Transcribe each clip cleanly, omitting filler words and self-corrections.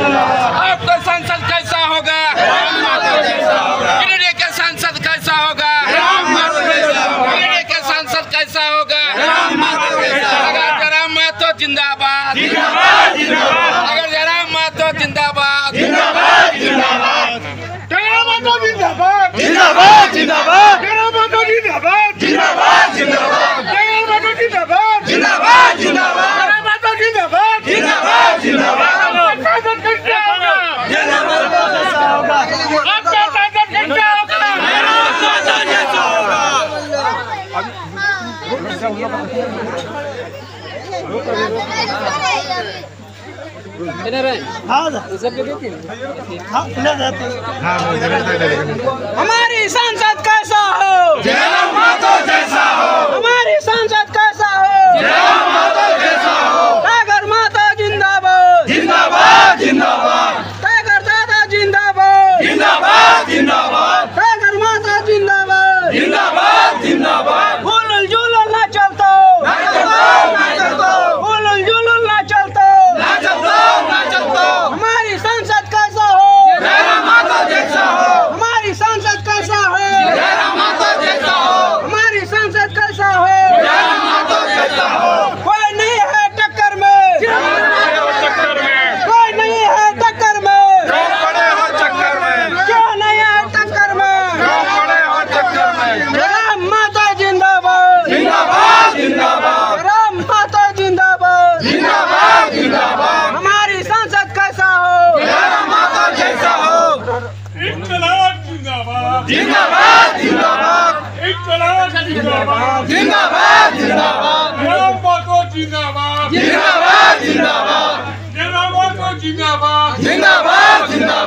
आपका सांसद कैसा होगा? गिरिडीह के सांसद कैसा होगा? गिरिडीह के सांसद कैसा होगा? अगर जयराम महतो जिंदाबाद, अगर जयराम महतो जिंदाबाद, जयराम महतो जिंदाबाद, जिंदाबाद जिंदाबाद, जयराम महतो जिंदाबाद, जिंदाबाद जिंदाबाद, जयराम महतो जिंदाबाद, जिंदाबाद जिंदाबाद, जयराम महतो जिंदाबाद, जिंदाबाद जिंदाबाद। सांसद कैसा होगा? जयराम महतो जैसा होगा। आपका सांसद कैसा होगा? जयराम महतो जैसा होगा। हमारी सांसद कैसा हो? जयराम महतो जैसा हो। हमारी सांसद कैसा हो? जयराम महतो जैसा हो। टाइगर माता जिंदाबाद, जिंदाबाद जिंदाबाद, टाइगर दादा जिंदाबाद, जिंदाबाद जिंदाबाद, टाइगर माता जिंदाबाद, जिंदाबाद जिंदाबाद। हुलुल जुलुल ना चलतो, ना चलतो, ना चलतो, हुलुल जुलुल ना चलतो, ना चलतो, ना चलतो। हमारी सांसद कैसा हो? जयराम महतो जैसा हो। हमारी सांसद कैसा हो? जयराम महतो जैसा हो। हमारी सांसद कैसा हो? जयराम महतो जैसा हो। कोई नहीं है टक्कर में, चक्कर में कोई नहीं है टक्कर में, क्यों पड़े हो चक्कर में? क्यों नहीं है टक्कर में? क्यों पड़े हो चक्कर में? जयराम माता जिंदाबाद, जिंदाबाद जिंदाबाद, जयराम माता जिंदाबाद, जिंदाबाद जिंदाबाद। हमारी सांसद कैसा हो? जयराम महतो जैसा हो। इनकलाब जिंदाबाद, जिंदाबाद जिंदाबाद, इनकलाब जिंदाबाद, जिंदाबाद जिंदाबाद, जयराम महतो जिंदाबाद, जिंदाबाद जिंदाबाद, जयराम महतो जिंदाबाद, जिंदाबाद जिंदाबाद।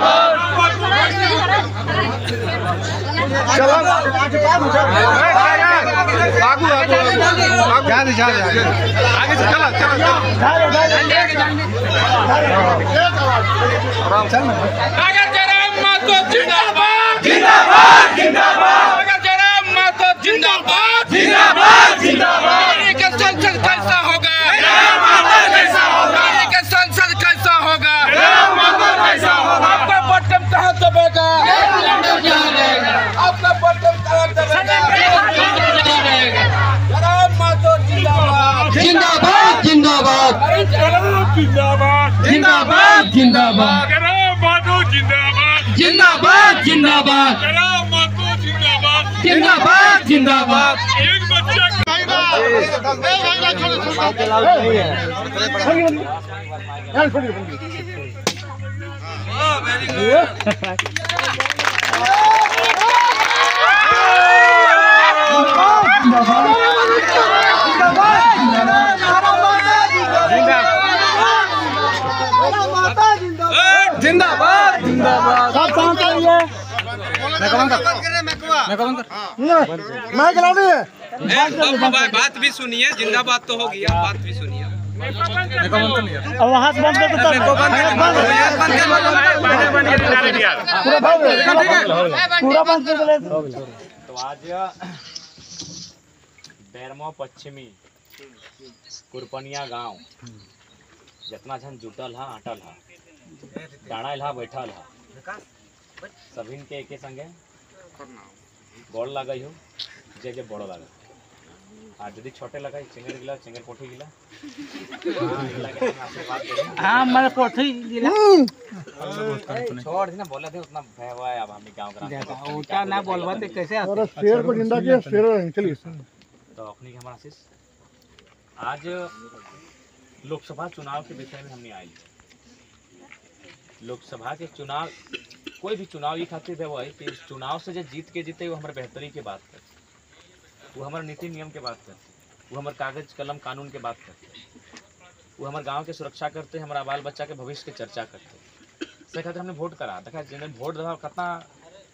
अगर जयराम महतो जिंदाबाद, जिंदाबाद जिंदाबाद, अगर जयराम महतो जिंदाबाद, जिंदाबाद जिंदाबाद। गिरिडीह के सांसद कैसा होगा? जयराम महतो जैसा होगा। गिरिडीह के सांसद कैसा होगा? जयराम महतो जैसा होगा। आपका बटन कहाँ दबेगा? आपका बटन कहाँ दबेगा? जयराम महतो जिंदाबाद, जिंदाबाद जिंदाबाद इनकलाब जिंदाबाद, जिंदाबाद जिंदाबाद जयराम महतो जिंदाबाद, जिंदाबाद जिंदाबाद जयराम महतो जिंदाबाद। जिंदाबाद जिंदाबाद एक बच्चा जिंदाबाद जिंदाबाद। सब सांसद ये मैं खिला दिए। बात भी सुनिए, जिंदाबाद तो हो गया, बात भी सुनिए। और वहाँ से बंद कर देता हूँ। पूरा बंद कर दे। तो आज बैरमो पश्चिमी कुरपनिया गांव जितना झन जुटल हा अटल हा डाणल हा बैठल हा सभिन के एके संगे गोड़ लगई हो जे बड़ लगा আর যদি ছোটে লাগাই চিংড়ি গিলা চিংড়ি পঠি গিলা हाँ मैं पोथी जिला छोड़ देना बोला थे उतना भयवा अब हम गांव का उल्टा ना बोलवा तो कैसे आते? और शेर को जिंदा किया, शेर चलिए। तो अपनी हमारा आशीष आज लोकसभा चुनाव के विषय में हमने आई। लोकसभा के चुनाव कोई भी चुनाव ये खातिर है वो है कि चुनाव से जो जीत के जीते वो हमारे बेहतरी की बात करते, वो हमारे नीति नियम के बात करते, वो हमारे कागज कलम कानून के बात करते, वो हमारे गांव के सुरक्षा करते, हमारा बाल बच्चा के भविष्य की चर्चा करते। से खातिर हमने वोट करा देखा जिन्हें वोट दे कितना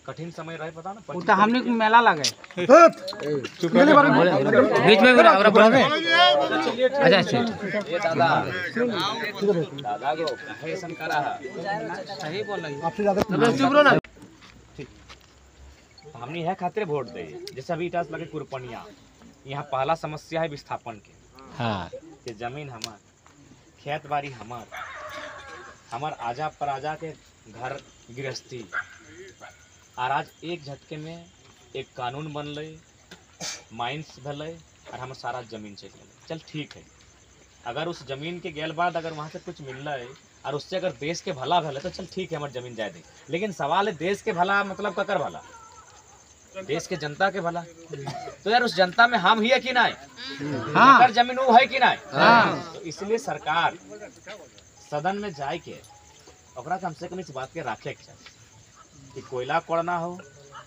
कठिन समय रहे पता ना उल्टा हमने मेला लगे बीच में अच्छा अच्छा ये दादा दादा को ऐसा करा सही बोल रही हमने है खातिर वोट दे जैसे अभी इटास लगे कुरपनिया यहाँ पहला समस्या है विस्थापन के। हाँ कि जमीन हमार खेत बाड़ी हमार हमार आजा पराजा के घर गृहस्थी और आज एक झटके में एक कानून बनल, माइंस भले और हमार सारा जमीन चल गए। चल ठीक है, अगर उस जमीन के गेल बाद अगर वहाँ से कुछ मिल रहा है और उससे अगर देश के भला भले तो चल ठीक है, हमारी जमीन जाए दे। लेकिन सवाल है देश के भला मतलब ककर भला, देश के जनता के भला। तो यार उस जनता में हम ही है कि नहीं, हाँ। जमीन वो है कि नहीं, हाँ। तो इसलिए सरकार सदन में जाए के ओकरा कम से कम इस बात के रखे के चाहिए कि कोयला कोड़ना हो,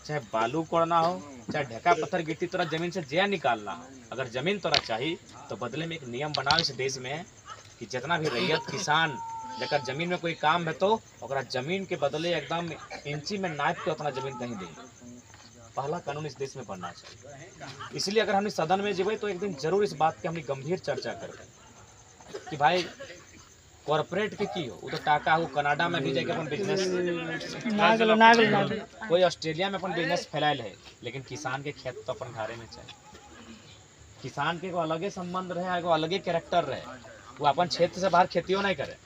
चाहे बालू कोड़ना हो, चाहे ढेका पत्थर गिट्टी तोरा जमीन से जया निकालना हो, अगर जमीन तोरा चाहिए तो बदले में एक नियम बनाओ इस देश में कि जितना भी रैयत किसान लेकर जमीन में कोई काम है तो ओकरा जमीन के बदले एकदम इंची में नाप के उतना जमीन कहीं दे। पहला कानून इस देश में बनना चाहिए। इसलिए अगर हम सदन में जेबे तो एक दिन जरूर इस बात की हम गंभीर चर्चा करबे कि भाई कॉर्पोरेट के की हो, वो तो टाका हो कनाडा में भी जाके अपन बिजनेस, कोई ऑस्ट्रेलिया में अपन बिजनेस फैलायल है, लेकिन किसान के खेत तो अपन घरे में चाहिए। किसान के एगो अलगे संबंध रहे, एगो अलगे कैरेक्टर रहे, वो अपन क्षेत्र से बाहर खेतियों नहीं करे।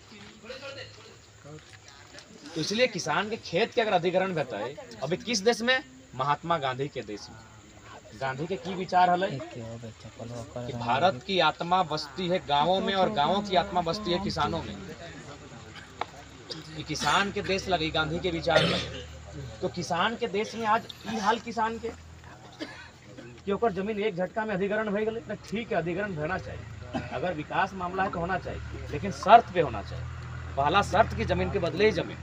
तो इसलिए किसान के खेत के अगर अधिग्रहण होता है, अभी किस देश में, महात्मा गांधी के देश में। गांधी के की विचार हल कि भारत की आत्मा बसती है गांवों में और गांवों की आत्मा बसती है किसानों में। ये किसान के देश लगे गांधी के विचार लगे। तो किसान के देश में आज ई हाल किसान के कि ओकर जमीन एक झटका में अधिग्रहण हो गए ना, ठीक है अधिग्रहण होना चाहिए, अगर विकास मामला है तो होना चाहिए, लेकिन शर्त पे होना चाहिए। पहला शर्त की जमीन के बदले ही जमीन,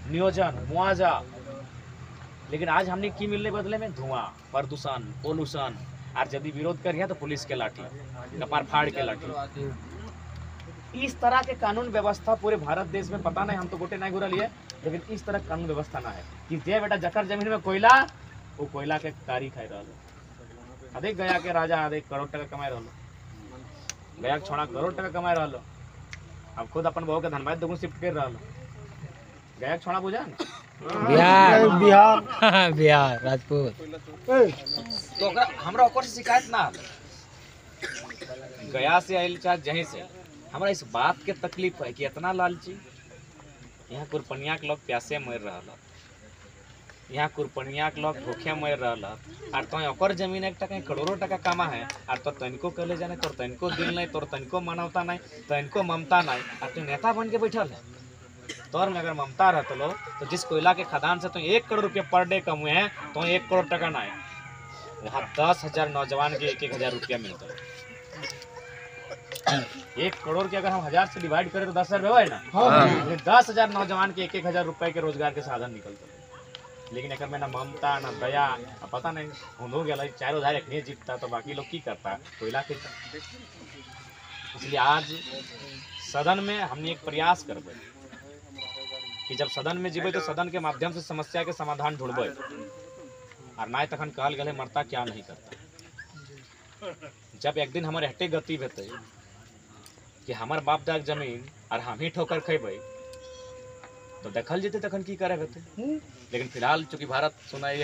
नियोजन, मुआवजा। लेकिन आज हमने की मिलने बदले में धुआं, प्रदूषण, पोल्यूशन, और यदि विरोध करिए तो पुलिस के लाठी, कपार फाड़ के लाठी। इस तरह के कानून व्यवस्था पूरे भारत देश में पता नहीं, हम तो गोटे नहीं घुरा लिए, लेकिन इस तरह कानून व्यवस्था ना है कि जे बेटा जकर जमीन में कोयला, वो कोयला के कारी खाई रहा। अधिक गया के राजा अधिक करोड़ टका कमाए रहा, गया के छोड़ा करोड़ टका कमाए रहा। अब खुद अपन बहू के धनबाद दोगुन शिफ्ट कर रहा, गया के छोड़ा बुझा ना बिहार बिहार बिहार राजपूत। तो हमरा ओकर से शिकायत ना गया से आयल चाहे जहीं से, हमरा इस बात के तकलीफ है कि इतना लालची यहाँ कुरपनिया के लोग प्यासे मर रहा, यहाँ कुरपनिया के लोग भूखे मर रहा, और तो ओकर जमीन एक टका करोड़ों टका कमा है, और तो तनिको कहले जाने तोर तनिको दिल नहीं, तोर तनिको मानवता नहीं, तनिको ममता नहीं, और तू नेता बन के बैठल है। तोर में अगर ममता रहता लो तो जिस कोयला के खदान से तो 1 करोड़ रुपये पर डे कमुए हैं, तो 1 करोड़ टका ना है, वहाँ 10,000 नौजवान के 1,000 रुपया मिलता है। 1 करोड़ के अगर हम 1000 से डिवाइड करें तो 10,000 है ना, 10,000 नौजवान के 1,000 रुपये के रोजगार के साधन निकलते हैं। लेकिन एक में ना ममता ना दया, पता नहीं हो गया 4,000 एक जीतता तो बाकी लोग की करता कोयला के। इसलिए आज सदन में हमने एक प्रयास करबे कि जब सदन में जीबे तो सदन के माध्यम से समस्या के समाधान ढूंढबे, और ना तखन कहल गए मरता क्या नहीं करता। जब एक दिन हमारे हटे गति हेतु कि हमार बाप दाद जमीन और हम ही ठोकर खेबे तो देखल जेते तखन की करे हेतु। लेकिन फिलहाल चूंकि भारत सुनाई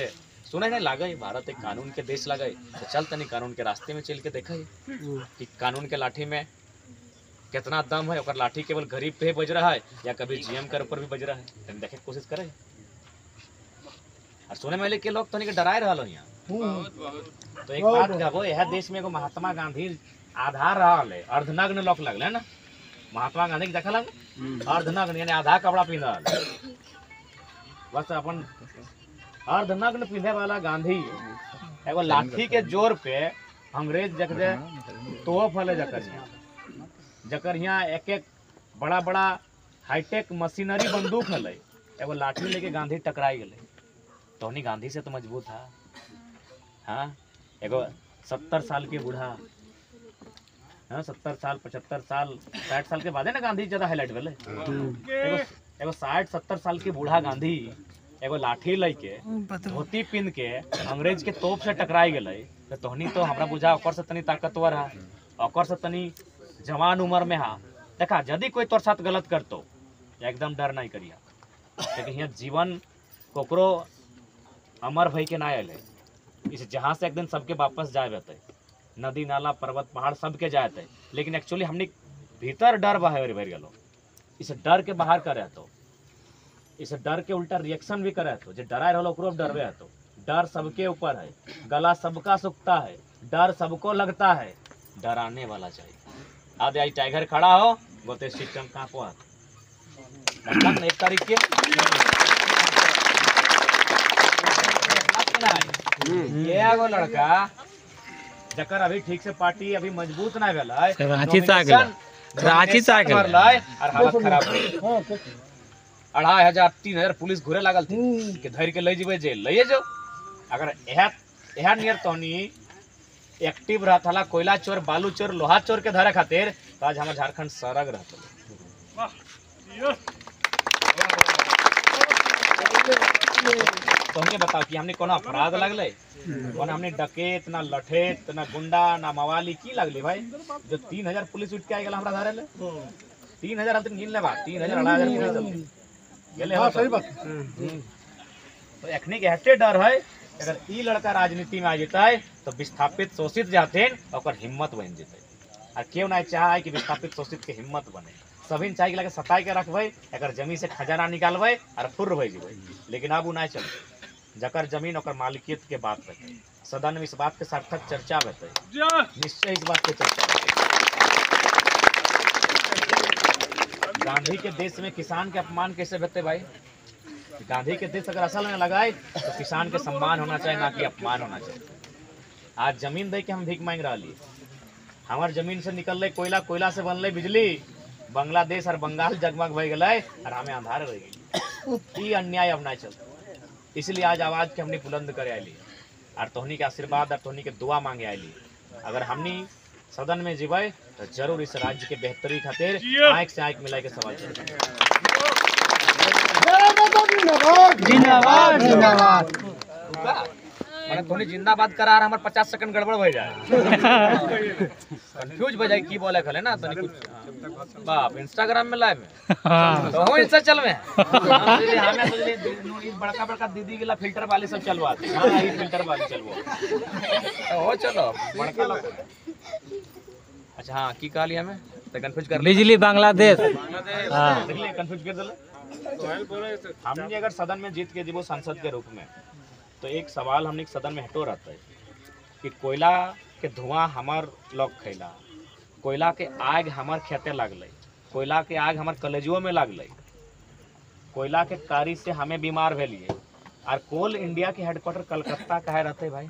नहीं लागे, भारत एक कानून के देश लगे, तो चल तनी कानून के रास्ते में चल के देखे कि कानून के लाठी में कितना दम है। और लाठी केवल गरीब पे ही बज रहा है या कभी जीएम के ऊपर भी बज रहा है, तो देखे की कोशिश करें। और सुने में के लोग तो नहीं डराए रहा यहाँ। तो एक बात कहबो, यह देश में एगो महात्मा गांधी आधा रहा है, अर्धनग्न लोग लगले ना, महात्मा गांधी के देखा लगे अर्धनग्न यानी आधा कपड़ा पहना, बस अपन अर्धनग्न पहने वाला गांधी एगो लाठी के जोर पे अंग्रेज जकरे तोप हले जकर यहाँ एक एक बड़ा बड़ा हाईटेक मशीनरी बंदूक हले, एगो लाठी लेके गांधी टकराई गए। तो नहीं गांधी से तो मजबूत था। हाँ, एगो 70 साल के बूढ़ा, हाँ 70 साल 75 साल 60 साल के बाद है ना गांधी ज्यादा हाईलाइट भेले। एगो 60-70 साल के बूढ़ा गांधी एगो लाठी लेके धोती पिन के अंग्रेज के तोप से टकराई गए। तो तोहनी तो हमरा बुझा ओकर से तनी ताकतवर है, ओकर से तनी जवान उम्र में हाँ। देखा यदि कोई तोर साथ गलत करतो एकदम डर नहीं करिया, लेकिन यहाँ जीवन कोकरो अमर भई के ना आए, इस जहाँ से एक दिन सबके वापस जाए रहते, नदी नाला पर्वत पहाड़ सबके जाते। लेकिन एक्चुअली हमने भीतर डर भर गलो इसे डर के बाहर करे तो इसे डर के उल्टा रिएक्शन भी करे तो जे डराए रहो ओकरो डरवे तो डर सबके ऊपर है, गला सबका सूखता है, डर सबको लगता है, डराने वाला चाहिए। आज आई टाइगर खड़ा हो गोते सिस्टम कहाँ को आता 1 तारीख के ये एगो लड़का जकर अभी ठीक से पार्टी अभी मजबूत ना भेल है, रांची से आ गेल, रांची से आ गेल और हालत खराब हो गई। 2500 3000 पुलिस घुरे लागल थी कि धर के ले जेबे जेल ले जो। अगर एहा नियर तोनी एक्टिव रहत हला कोयला चोर, बालू चोर, लोहा चोर के धरे खातिर तो आज हमार झारखंड सरग रहत। तो हमने बताओ कि हमने कोनो अपराध लगले, कोनो हमने डकैत ना लठेत ना गुंडा ना मवाली की लगले भाई जो 3000 पुलिस उठ के आ गेल हमरा धरे ले। 3000 हम गिन ले बा 3000 2500 पुलिस गेले। हां सही बात। तो एखनी के हटे डर है अगर ई लड़का राजनीति में आ जेता है तो विस्थापित शोषित जाते और हिम्मत बन जेते। और क्यों नहीं चाह कि विस्थापित शोषित के हिम्मत बने, सभी चाहे लगे सताई के रखबे, अगर जमीन से खजाना निकालबे और फुर भई जेबे। लेकिन अब नहीं चलते, जकर जमीन और मालिकियत के बात रहते, सदन में इस बात के सार्थक चर्चा रहते, निश्चय इस बात के चर्चा रहते। गांधी के देश में किसान के अपमान कैसे होते भाई? गांधी के देश अगर असल में लगाए तो किसान के सम्मान होना चाहिए, ना कि अपमान होना चाहिए। आज जमीन दे के हम भीख मांग रहा ली, हमार जमीन से निकल कोयला, कोयला से बनल बिजली, बांग्लादेश और बंगाल जगमग भई गए और हमें अंधार रह गई। ये अन्याय अब ना चलता, इसलिए आज आवाज के हमने बुलंद करे आईली और तोहनी के आशीर्वाद और तोहनी के दुआ मांगे आईली। अगर हमनी सदन में जीवे तो जरूर इस राज्य के बेहतरी खातिर आंख से आंख मिला के सवाल जिंदाबाद जिंदाबाद। मैंने तोहनी जिंदाबाद करा रहा, हमारे 50 सेकंड गड़बड़ हो जाए, कंफ्यूज हो जाए की बोले खले ना तनी कुछ बाप इंस्टाग्राम में लाइव में तो हो इंस्टा चल में हमें तो बड़का बड़का दीदी गिला फिल्टर वाले सब चलवा दे। हां ये फिल्टर वाले चलवा हो चलो बड़का लोग। अच्छा हां की कहली हमें तो कंफ्यूज कर बिजली बांग्लादेश। हां देखलिए कंफ्यूज कर दिले। हमने अगर सदन में जीत के जीवो सांसद के रूप में तो एक सवाल हमने सदन में हटो रहता है कि कोयला के धुआं हमार लोग खैला, कोयला के आग हमार खेते लगल, कोयला के आग हमार कलेजुओं में लगल, कोयला के कारी से हमें बीमार भेलिए। और कोल इंडिया के हेडक्वार्टर कलकत्ता कहे रहते भाई?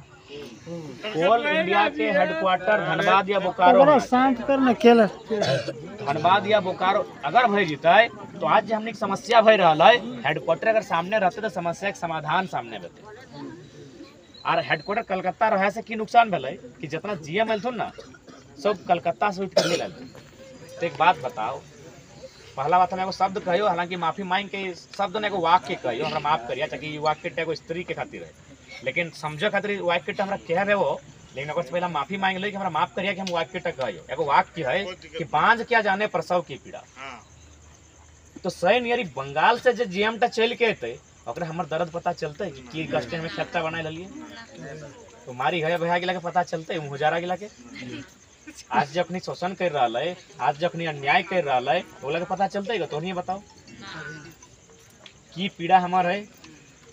कोल इंडिया के हेडक्वार्टर धनबाद या बोकारो, शांत करना खेल धनबाद या बोकारो अगर भय जीते तो आज जो हमने समस्या भय रहा है, हेडक्वार्टर अगर सामने रहते तो समस्या के समाधान सामने रहते। और हेडक्वार्टर कलकत्ता रहे से की नुकसान भेलै कि जितना जीएम एलथुन ना सब कलकत्ता से उठ कर ले। तो एक बात बताओ, पहला बात हम एगो शब्द कहियो, हालांकि माफी मांग के शब्द ने एगो वाक्य कहियो, हमरा माफ करिया ताकि वाक्य एगो स्त्री के खातिर है, लेकिन समझे खातिर वाक्य हमरा कह रहे हो, लेकिन अगर पहला माफी मांग ले कि हमरा माफ करिया कि हम वाक्य कहियो। एगो वाक्य है कि बांझ क्या जाने प्रसव की पीड़ा। तो सही नियरी बंगाल से जो जीएम टा चल के अते ओकरा हमर दर्द पता चलते कि कष्ट में खट्टा बनाए ललिए, तो मारी है भैया गिला के पता चलते मुहजारा गिला के। आज जखनी शोषण कर रहा है, आज जखनी अन्याय कर रहा है, ओला के पता चलते तो नहीं बताओ की पीड़ा हमार है,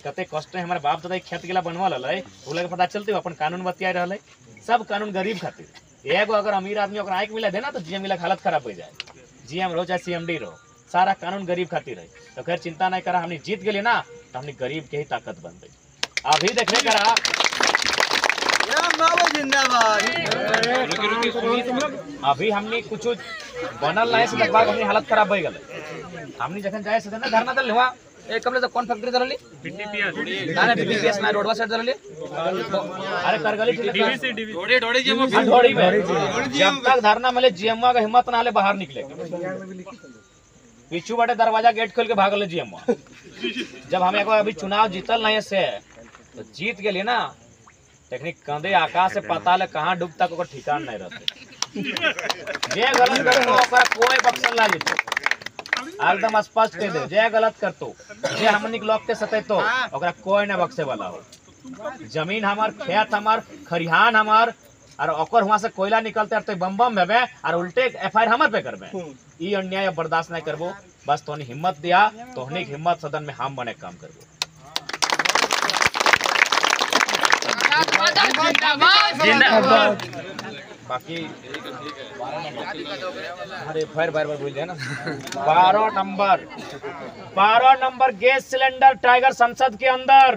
कते कष्ट है हमारे बाप दादा खेत गिला बनवा लले, ओला के पता चलते अपन कानून बतिया रहा है। सब कानून गरीब खातिर, एगो अगर अमीर आदमी ओकरा आंख मिला दे ना तो जीएम गिला हालत खराब हो जाए। जीएम रहो चाहे सीएमडी रहो, सारा कानून गरीब खातिर है। तो खैर चिंता नहीं करा, हमने जीत गए ना तो हमने गरीब के ही ताकत बन गई। अभी देखने करा अभी हमने कुछ बनल नहीं से लगभग हमने हालत खराब हो गए। हमने जखन जाए से ना धरना दल हुआ एक कमले तो कौन फैक्ट्री दलली ना ना बीपीएस ना रोडवा साइड दलली, अरे करगली ढोड़ी ढोड़ी में जब तक धरना मिले जीएमआ का हिम्मत ना ले बाहर निकले, पीछू बाटे दरवाजा गेट खोल के भागल जीएम। जब हम एक अभी चुनाव जीतल नहीं से तो जीत गए ना, टेक्निक कंधे आकाश से पाताल कहाँ डूब तक ओकर ठिकान नहीं रहते। जे गलत करतो ओकरा कोई बख्शल ना जीते, एकदम स्पष्ट कह दे। जे गलत करतो, जे हमनी के लोग के सते तो ओकरा कोई ना बख्शे वाला हो। जमीन हमार, खेत हमार, खरिहान हमार, और ओकर वहां से कोयला निकलते तो बम बम भेबे और उल्टे एफआईआर हमर पे करबे। ई अन्याय बर्दाश्त नहीं करबो। बस तोनी हिम्मत दिया, तोहनी के हिम्मत सदन में हम बने काम करबो। बाकी अरे फिर बार भूल जाए ना। 12 नंबर गैस सिलेंडर टाइगर संसद के अंदर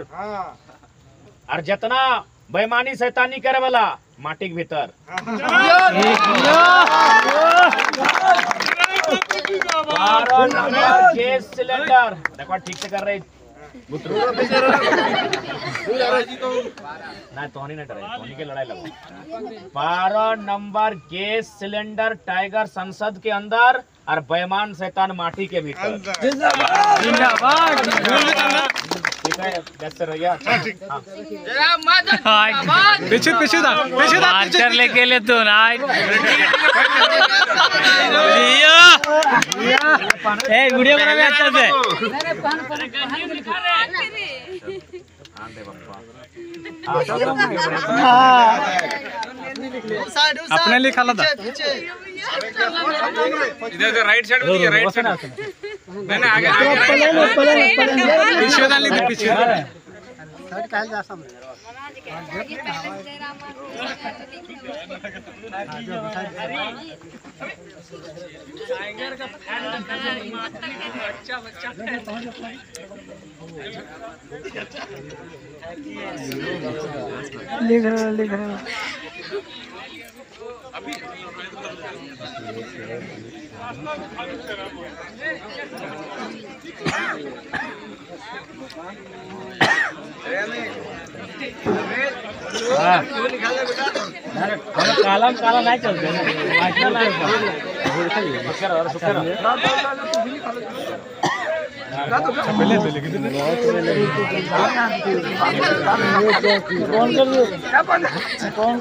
और जितना बेईमानी शैतानी करे वाला माटी के भीतर। 12 नंबर गैस सिलेंडर देखो ठीक से कर रहे ना तोहनी नहीं डरे, तोहनी के लड़ाई लगो। 12 नंबर गैस सिलेंडर टाइगर संसद के अंदर और बेईमान शैतान माटी के भीतर। जिंदाबाद। ठीक है, कैसे रहिए? पीछे मार्चर लेके ले तू ना ए वीडियो बना में अच्छा से। अपने लिए खाला था इधर राइट साइड में, राइट साइड मैंने आगे पीछे डाल ली थी पीछे। लिख रहा काला काला नहीं चलते कौन